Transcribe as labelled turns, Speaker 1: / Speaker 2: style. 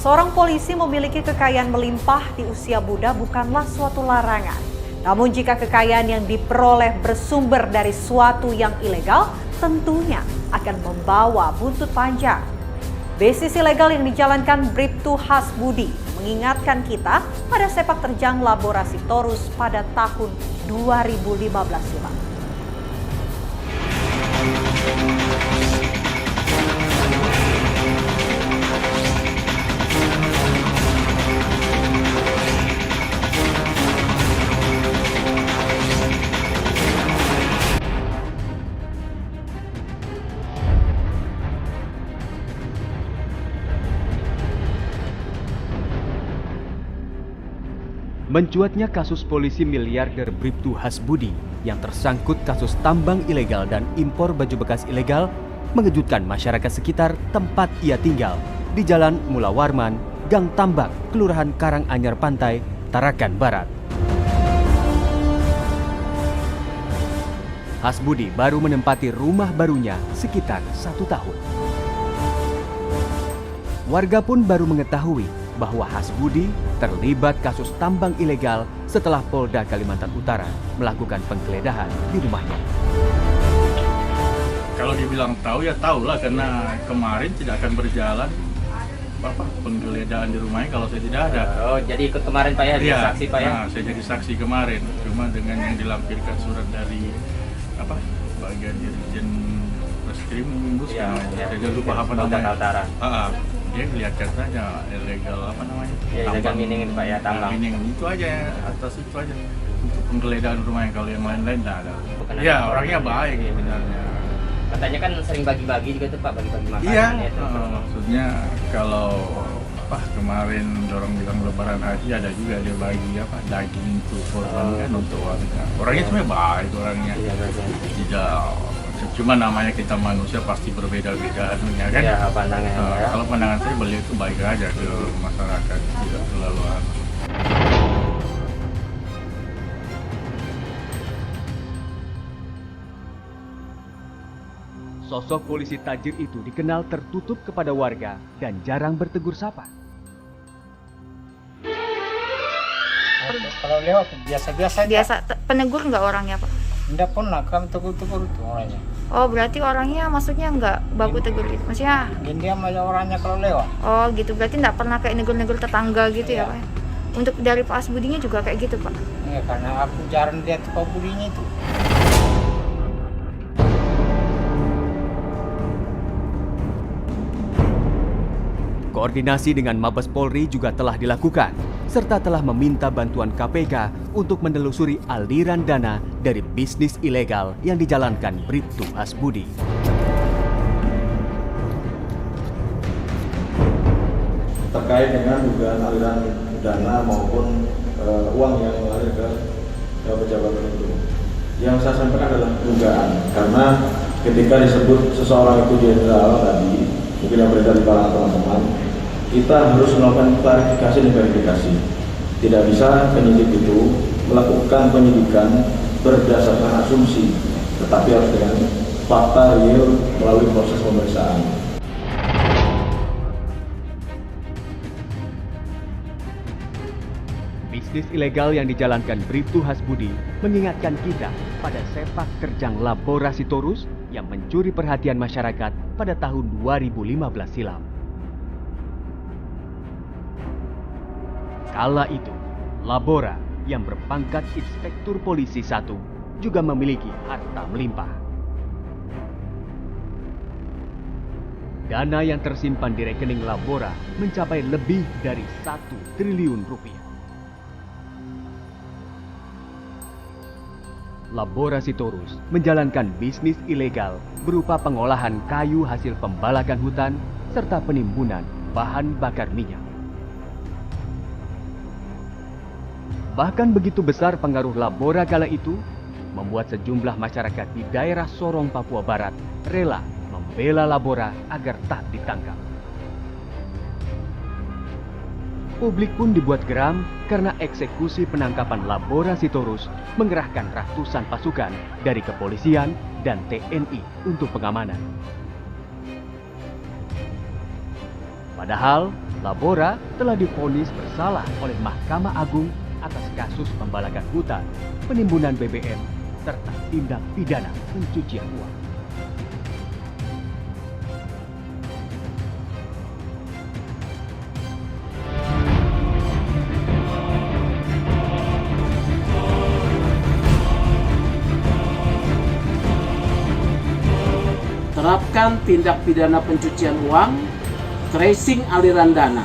Speaker 1: Seorang polisi memiliki kekayaan melimpah di usia muda bukanlah suatu larangan. Namun jika kekayaan yang diperoleh bersumber dari suatu yang ilegal, tentunya akan membawa buntut panjang. Bisnis ilegal yang dijalankan Bribtu Hasbudi mengingatkan kita pada sepak terjang Laborasi Torus pada tahun 2015 silam.
Speaker 2: Mencuatnya kasus polisi miliarder Bribtu Hasbudi yang tersangkut kasus tambang ilegal dan impor baju bekas ilegal mengejutkan masyarakat sekitar tempat ia tinggal di Jalan Mula Warman, Gang Tambak, Kelurahan Karanganyar Pantai, Tarakan Barat. Hasbudi baru menempati rumah barunya sekitar 1 tahun. Warga pun baru mengetahui bahwa Hasbudi terlibat kasus tambang ilegal setelah Polda Kalimantan Utara melakukan penggeledahan di rumahnya.
Speaker 3: Kalau dibilang tahu ya tahu lah, karena kemarin tidak akan berjalan penggeledahan di rumahnya kalau saya tidak ada.
Speaker 4: Oh, jadi ikut kemarin Pak ya, jadi saksi Pak ya?
Speaker 3: Nah, saya jadi saksi kemarin, cuma dengan yang dilampirkan surat dari bagian Dirjen Reskrim
Speaker 4: Ya,
Speaker 3: saya lupa apa namanya. Dia kelihatan saja ilegal
Speaker 4: Ya, ilegal mining Pak ya, tambang.
Speaker 3: Mining itu aja, atas itu aja untuk penggeledahan rumahnya, kalau yang lain-lain tidak ada.
Speaker 4: Bukan
Speaker 3: Ya,
Speaker 4: ada.
Speaker 3: orangnya baik sebenarnya.
Speaker 4: Katanya kan sering bagi-bagi juga tuh Pak, bagi-bagi makanan.
Speaker 3: Iya,
Speaker 4: itu.
Speaker 3: maksudnya kalau kemarin dorong bilang Lebaran Haji ada juga dia bagi daging itu korban kan untuk warga. Orangnya sebenarnya baik orangnya.
Speaker 4: Iya, baik.
Speaker 3: Tidak, cuma namanya kita manusia pasti berbeda-beda anunya kan.
Speaker 4: Ya, pandangan. Ya.
Speaker 3: Kalau pandangan saya beliau itu baik aja ke masyarakat, tidak terlalu
Speaker 2: Sosok polisi tajir itu dikenal tertutup kepada warga dan jarang bertegur sapa.
Speaker 5: Kalau lewat biasa-biasa aja.
Speaker 6: Biasa penegur nggak orangnya Pak?
Speaker 5: Enggak pernah kami tegur-tegur itu orangnya.
Speaker 6: Oh berarti orangnya maksudnya nggak baku tegur gitu? Maksudnya?
Speaker 5: Dan dia malah orangnya kalau lewat.
Speaker 6: Oh gitu, berarti nggak pernah kayak negur-negur tetangga gitu ya Pak? Untuk dari Pak Hasbudinya juga kayak gitu Pak?
Speaker 5: Ya, karena aku jarang lihat Pak Budinya itu.
Speaker 2: Koordinasi dengan Mabes Polri juga telah dilakukan, serta telah meminta bantuan KPK untuk menelusuri aliran dana dari bisnis ilegal yang dijalankan Bribtu Hasbudi.
Speaker 7: Terkait dengan dugaan aliran dana maupun uang yang mengalir ke pejabat tertentu. Yang saya sampaikan adalah dugaan, karena ketika disebut seseorang itu jenderal tadi, mungkin yang beredar di kalangan teman-teman, kita harus melakukan klarifikasi dan verifikasi. Tidak bisa penyidik itu melakukan penyidikan berdasarkan asumsi, tetapi harus dengan fakta real melalui proses pemeriksaan.
Speaker 2: Bisnis ilegal yang dijalankan Bribtu Hasbudi mengingatkan kita pada sepak terjang Laborasi Torus yang mencuri perhatian masyarakat pada tahun 2015 silam. Kala itu, Labora yang berpangkat Inspektur Polisi 1 juga memiliki harta melimpah. Dana yang tersimpan di rekening Labora mencapai lebih dari 1 triliun rupiah. Laborasi Torus menjalankan bisnis ilegal berupa pengolahan kayu hasil pembalakan hutan serta penimbunan bahan bakar minyak. Bahkan begitu besar pengaruh Labora kala itu, membuat sejumlah masyarakat di daerah Sorong, Papua Barat rela membela Labora agar tak ditangkap. Publik pun dibuat geram karena eksekusi penangkapan Laborasi Torus mengerahkan ratusan pasukan dari kepolisian dan TNI untuk pengamanan. Padahal, Labora telah divonis bersalah oleh Mahkamah Agung atas kasus pembalakan hutan, penimbunan BBM, serta tindak pidana pencucian uang.
Speaker 8: Terapkan tindak pidana pencucian uang, tracing aliran dana,